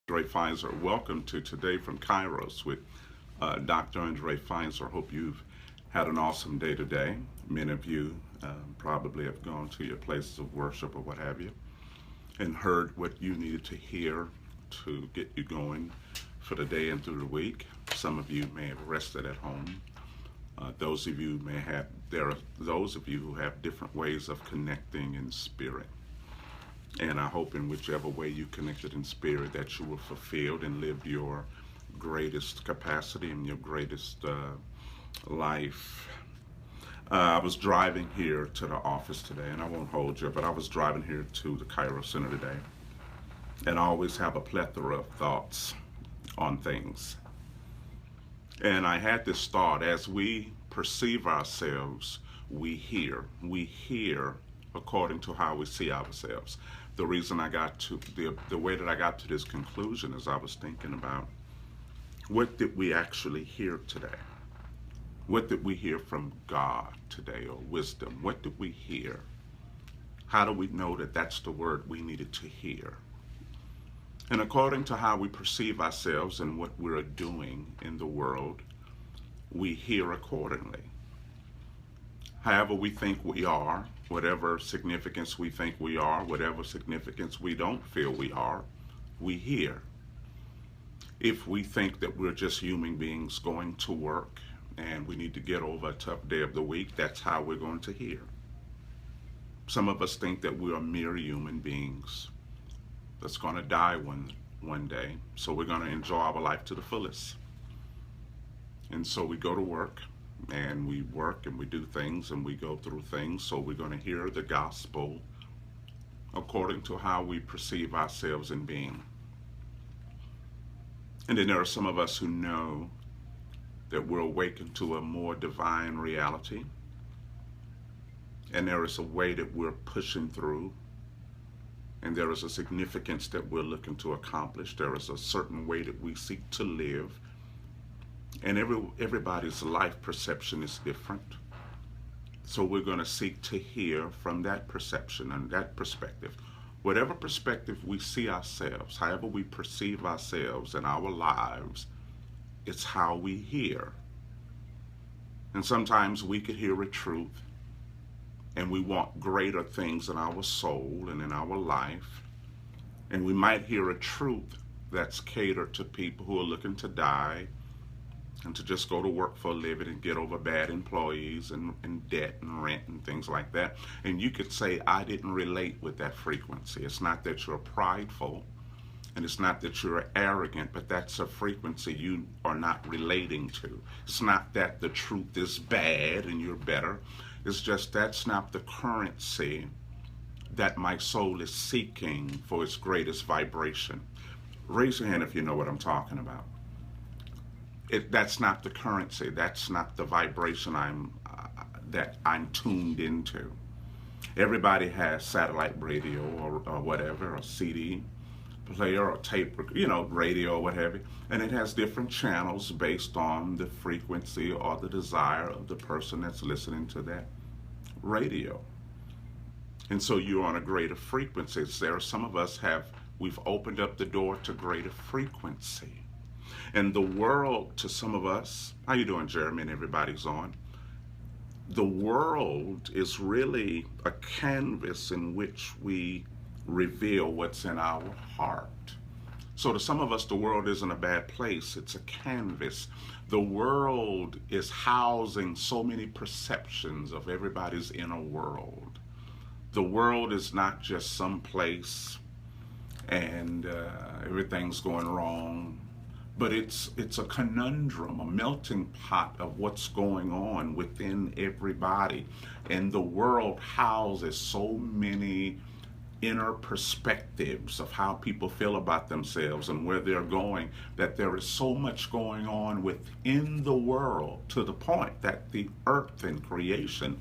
Fizer. Welcome to Today from Kairos with Dr. Andre Fizer. Hope you've had an awesome day today. Many of you probably have gone to your places of worship or what have you and heard what you needed to hear to get you going for the day and through the week. Some of you may have rested at home. Those of you may have, there are those of you who have different ways of connecting in spirit. And I hope in whichever way you connected in spirit that you were fulfilled and lived your greatest capacity and your greatest life. I was driving here to the office today, and I won't hold you, but I was driving here to the Cairo Center today. And I always have a plethora of thoughts on things. And I had this thought: as we perceive ourselves, we hear. We hear according to how we see ourselves. The reason I got to the way that I got to this conclusion is I was thinking about, what did we actually hear today? What did we hear from God today, or wisdom? What did we hear? How do we know that that's the word we needed to hear? And according to how we perceive ourselves and what we're doing in the world, we hear accordingly. However we think we are, whatever significance we think we are, whatever significance we don't feel we are, we hear. If we think that we're just human beings going to work and we need to get over a tough day of the week, that's how we're going to hear. Some of us think that we are mere human beings that's going to die one day, so we're going to enjoy our life to the fullest. And so we go to work, and we work and we do things and we go through things, so we're going to hear the gospel according to how we perceive ourselves in being. And then there are some of us who know that we're awakened to a more divine reality, and there is a way that we're pushing through, and there is a significance that we're looking to accomplish. There is a certain way that we seek to live. And everybody's life perception is different. So we're going to seek to hear from that perception and that perspective. Whatever perspective we see ourselves, however we perceive ourselves and our lives, it's how we hear. And sometimes we could hear a truth, and we want greater things in our soul and in our life. And we might hear a truth that's catered to people who are looking to die, and to just go to work for a living and get over bad employees and debt and rent and things like that. And you could say, I didn't relate with that frequency. It's not that you're prideful, and it's not that you're arrogant, but that's a frequency you are not relating to. It's not that the truth is bad and you're better. It's just that's not the currency that my soul is seeking for its greatest vibration. Raise your hand if you know what I'm talking about. That's not the currency. That's not the vibration that I'm tuned into. Everybody has satellite radio or whatever, or CD player or tape, radio or what have you, and it has different channels based on the frequency or the desire of the person that's listening to that radio. And so you're on a greater frequency. There are some of us we've opened up the door to greater frequency. And the world, to some of us, how you doing, Jeremy, and everybody's on? The world is really a canvas in which we reveal what's in our heart. So to some of us, the world isn't a bad place. It's a canvas. The world is housing so many perceptions of everybody's inner world. The world is not just some place and everything's going wrong. But it's a conundrum, a melting pot of what's going on within everybody. And the world houses so many inner perspectives of how people feel about themselves and where they're going, that there is so much going on within the world, to the point that the earth in creation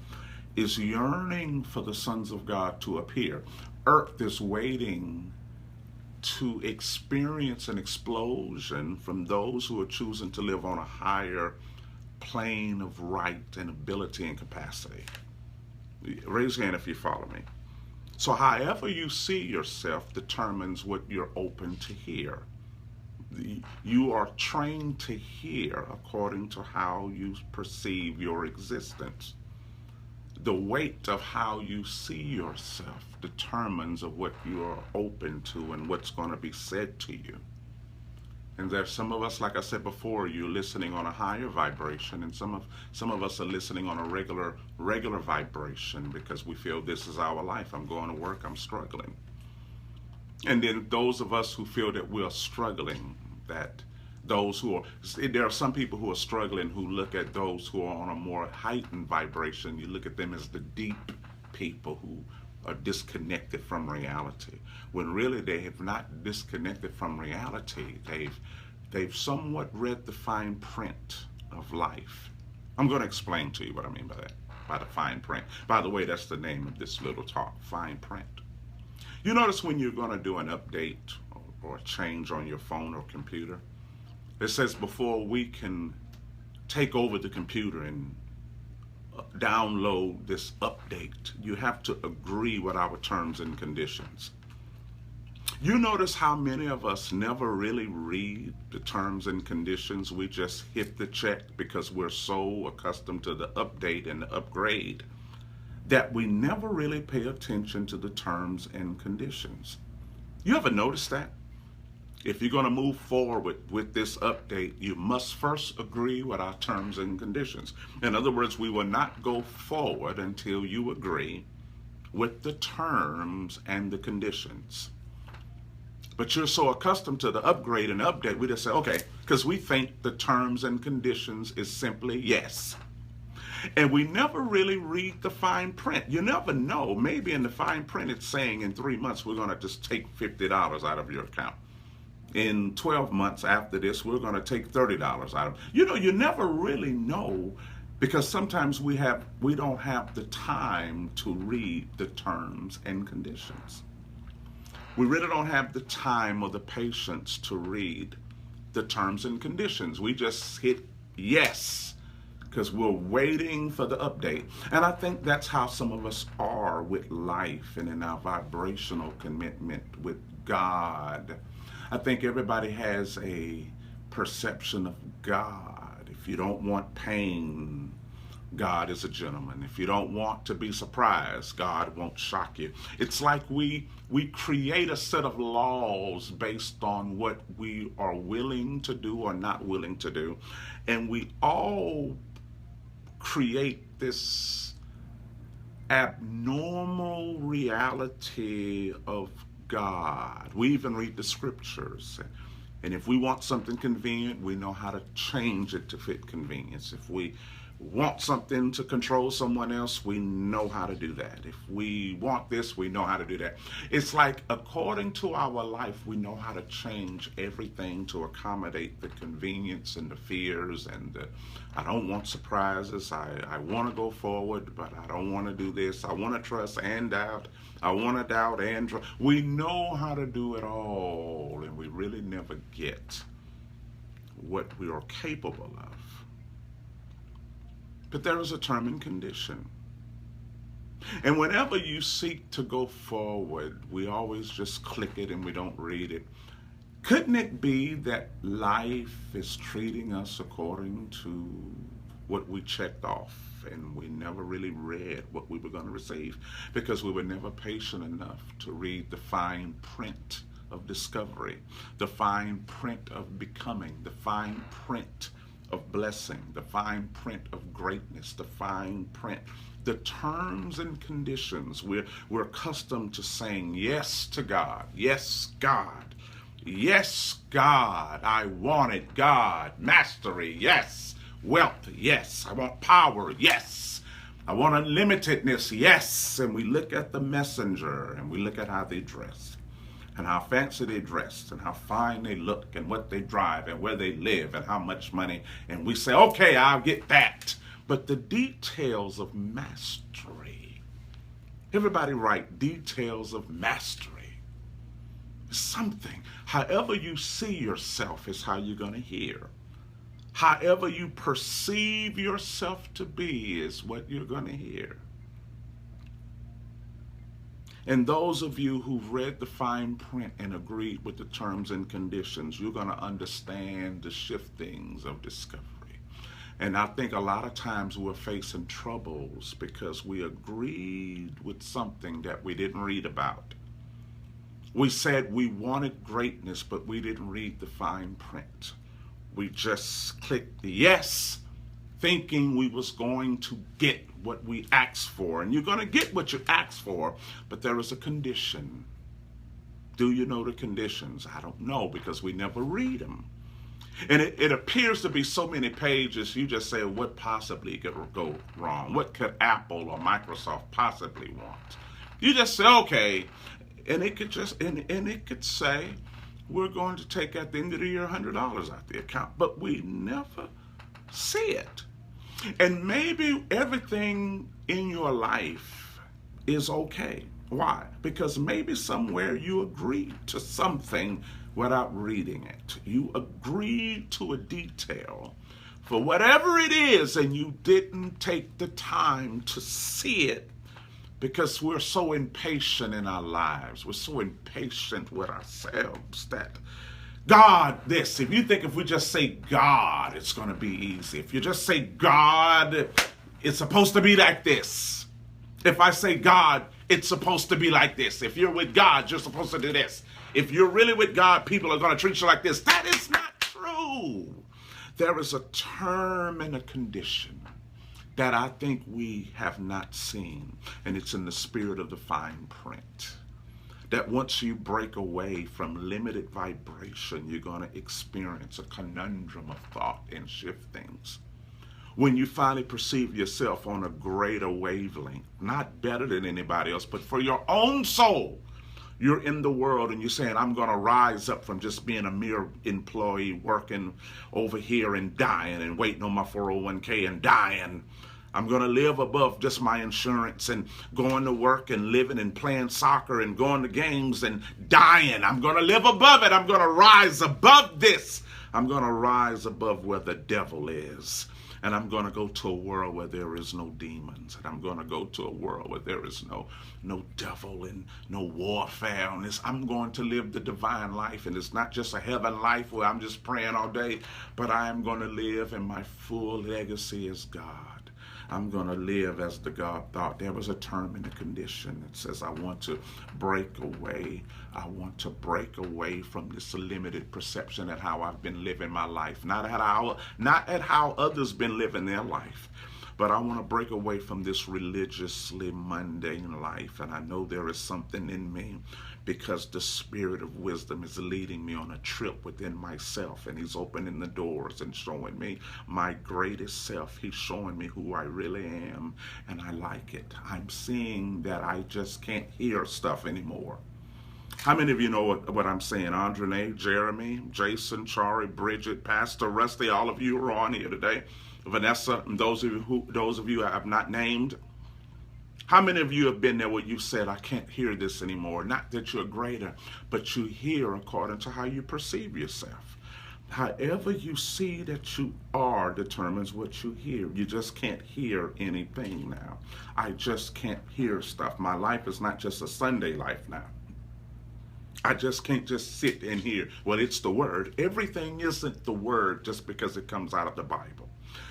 is yearning for the sons of God to appear. Earth is waiting to experience an explosion from those who are choosing to live on a higher plane of right and ability and capacity. Raise your hand if you follow me. So however you see yourself determines what you're open to hear. You are trained to hear according to how you perceive your existence. The weight of how you see yourself determines of what you are open to and what's going to be said to you. And there's some of us, like I said before, you're listening on a higher vibration, and some of us are listening on a regular vibration because we feel this is our life. I'm going to work, I'm struggling. And then those of us who feel that we're struggling, that those who are, there are some people who are struggling who look at those who are on a more heightened vibration. You look at them as the deep people who are disconnected from reality, when really they have not disconnected from reality. They've somewhat read the fine print of life. I'm going to explain to you what I mean by that, by the fine print. By the way, that's the name of this little talk, fine print. You notice when you're going to do an update or a change on your phone or computer, it says before we can take over the computer and download this update, you have to agree with our terms and conditions. You notice how many of us never really read the terms and conditions. We just hit the check because we're so accustomed to the update and the upgrade that we never really pay attention to the terms and conditions. You ever notice that? If you're going to move forward with this update, you must first agree with our terms and conditions. In other words, we will not go forward until you agree with the terms and the conditions. But you're so accustomed to the upgrade and update, we just say, okay, because we think the terms and conditions is simply yes. And we never really read the fine print. You never know. Maybe in the fine print it's saying in 3 months we're going to just take $50 out of your account. In 12 months after this, we're going to take $30 out of it. You know, you never really know, because sometimes we don't have the time to read the terms and conditions. We really don't have the time or the patience to read the terms and conditions. We just hit yes because we're waiting for the update. And I think that's how some of us are with life and in our vibrational commitment with God. I think everybody has a perception of God. If you don't want pain, God is a gentleman. If you don't want to be surprised, God won't shock you. It's like we create a set of laws based on what we are willing to do or not willing to do. And we all create this abnormal reality of God. We even read the scriptures. And if we want something convenient, we know how to change it to fit convenience. If we want something to control someone else, we know how to do that. If we want this, we know how to do that. It's like according to our life, we know how to change everything to accommodate the convenience and the fears and the, I don't want surprises. I want to go forward, but I don't want to do this. I want to trust and doubt. I want to doubt and trust. We know how to do it all, and we really never get what we are capable of. But there is a term and condition. And whenever you seek to go forward, we always just click it and we don't read it. Couldn't it be that life is treating us according to what we checked off, and we never really read what we were going to receive because we were never patient enough to read the fine print of discovery, the fine print of becoming, the fine print of blessing, the fine print of greatness, the fine print, the terms and conditions. We're accustomed to saying yes to God. Yes, God. Yes, God. I want it. God. Mastery. Yes. Wealth. Yes. I want power. Yes. I want unlimitedness. Yes. And we look at the messenger and we look at how they dress, and how fancy they dress, and how fine they look, and what they drive, and where they live, and how much money. And we say, okay, I'll get that. But the details of mastery, everybody write details of mastery. Something. However you see yourself is how you're going to hear. However you perceive yourself to be is what you're going to hear. And those of you who've read the fine print and agreed with the terms and conditions, you're going to understand the shiftings of discovery. And I think a lot of times we're facing troubles because we agreed with something that we didn't read about. We said we wanted greatness, but we didn't read the fine print. We just clicked the yes, thinking we was going to get what we asked for. And you're going to get what you asked for, but there is a condition. Do you know the conditions? I don't know, because we never read them. And it appears to be so many pages, you just say, what possibly could go wrong? What could Apple or Microsoft possibly want? You just say, okay, and it could just, and it could say, we're going to take at the end of the year $100 out the account, but we never see it. And maybe everything in your life is okay. Why? Because maybe somewhere you agreed to something without reading it. You agreed to a detail for whatever it is, and you didn't take the time to see it because we're so impatient in our lives. We're so impatient with ourselves that God, this, if you think if we just say God, it's going to be easy. If you just say God, it's supposed to be like this. If I say God, it's supposed to be like this. If you're with God, you're supposed to do this. If you're really with God, people are going to treat you like this. That is not true. There is a term and a condition that I think we have not seen, and it's in the spirit of the fine print. That once you break away from limited vibration, you're going to experience a conundrum of thought and shiftings. When you finally perceive yourself on a greater wavelength, not better than anybody else, but for your own soul, you're in the world and you're saying, I'm going to rise up from just being a mere employee working over here and dying and waiting on my 401k and dying. I'm going to live above just my insurance and going to work and living and playing soccer and going to games and dying. I'm going to live above it. I'm going to rise above this. I'm going to rise above where the devil is. And I'm going to go to a world where there is no demons. And I'm going to go to a world where there is no devil and no warfare on this. I'm going to live the divine life. And it's not just a heaven life where I'm just praying all day, but I am going to live, and my full legacy is God. I'm going to live as the God thought. There was a term and a condition that says, I want to break away. I want to break away from this limited perception at how I've been living my life. Not at how others been living their life. But I want to break away from this religiously mundane life. And I know there is something in me, because the spirit of wisdom is leading me on a trip within myself. And he's opening the doors and showing me my greatest self. He's showing me who I really am. And I like it. I'm seeing that I just can't hear stuff anymore. How many of you know what I'm saying? Andre, Jeremy, Jason, Chari, Bridget, Pastor Rusty, all of you are on here today. Vanessa, and those of you I have not named. How many of you have been there where you said, I can't hear this anymore? Not that you're greater, but you hear according to how you perceive yourself. However you see that you are determines what you hear. You just can't hear anything now. I just can't hear stuff. My life is not just a Sunday life now. I just can't just sit in here. Well, it's the word. Everything isn't the word just because it comes out of the Bible.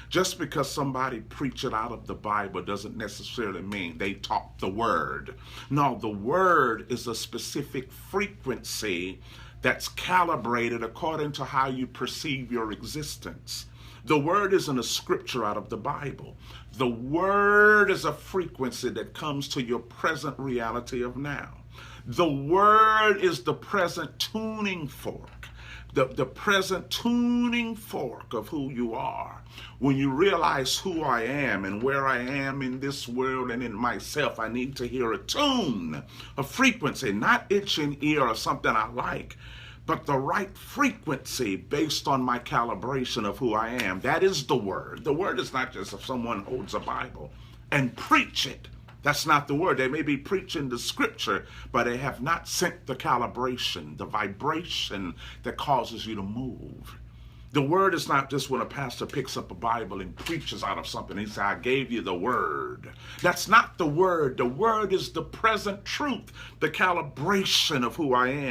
Just because somebody preach it out of the Bible doesn't necessarily mean they taught the word. No, the word is a specific frequency that's calibrated according to how you perceive your existence. The word isn't a scripture out of the Bible. The word is a frequency that comes to your present reality of now. The word is the present tuning fork. The present tuning fork of who you are. When you realize who I am and where I am in this world and in myself, I need to hear a tune, a frequency, not itching ear or something I like, but the right frequency based on my calibration of who I am. That is the word. The word is not just if someone holds a Bible and preach it. That's not the word. They may be preaching the scripture, but they have not sent the calibration, the vibration that causes you to move. The word is not just when a pastor picks up a Bible and preaches out of something. He says, I gave you the word. That's not the word. The word is the present truth, the calibration of who I am.